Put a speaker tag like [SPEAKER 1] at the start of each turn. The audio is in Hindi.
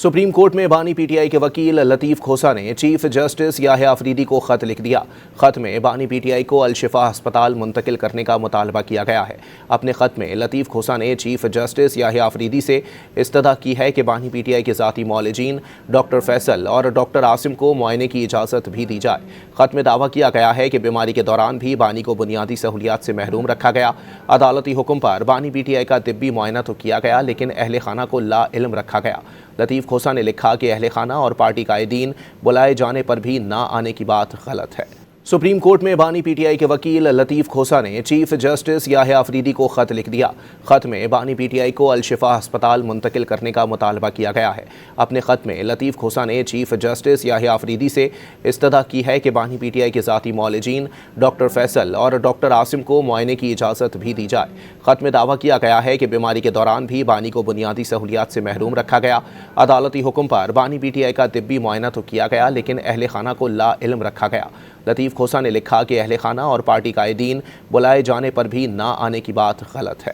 [SPEAKER 1] सुप्रीम कोर्ट में बानी पीटीआई के वकील लतीफ़ खोसा ने चीफ जस्टिस याहिया अफरीदी को खत लिख दिया। खत में बानी पीटीआई को अल-शिफा अस्पताल मुंतकिल करने का मुतालबा किया गया है। अपने खत में लतीफ़ खोसा ने चीफ जस्टिस याहिया अफरीदी से इस्तदा की है कि बानी पीटीआई के ज़ाती मौलिजीन डॉक्टर फैसल और डॉक्टर आसिम को मुआयने की इजाज़त भी दी जाए। खत में दावा किया गया है कि बीमारी के दौरान भी बानी को बुनियादी सहूलियात से महरूम रखा गया। अदालती हुक्म पर बानी पीटीआई का तिब्बी मुआयना तो किया गया, लेकिन अहले खाना को ला इल्म रखा गया। लतीफ़ खोसा ने लिखा कि अहले खाना और पार्टी कायदीन बुलाए जाने पर भी ना आने की बात गलत है। सुप्रीम कोर्ट में बानी पीटीआई के वकील लतीफ़ खोसा ने चीफ जस्टिस याहिया अफरीदी को खत लिख दिया। खत में बानी पीटीआई को अल-शिफा अस्पताल मुंतकिल करने का मुतालबा किया गया है। अपने खत में लतीफ़ खोसा ने चीफ जस्टिस याहिया अफरीदी से इस्तदा की है कि बानी पीटीआई के ज़ाती मौलिजीन डॉक्टर फैसल और डॉक्टर आसिम को मुआयने की इजाज़त भी दी जाए। खत में दावा किया गया है कि बीमारी के दौरान भी बानी को बुनियादी सहूलियात से महरूम रखा गया। अदालती हुक्म पर बानी पीटीआई का तिब्बी मुआयना तो किया गया, लेकिन अहले खाना को ला इल्म रखा गया। लतीफ़ खोसा ने लिखा कि अहले खाना और पार्टी कायदीन बुलाए जाने पर भी ना आने की बात गलत है।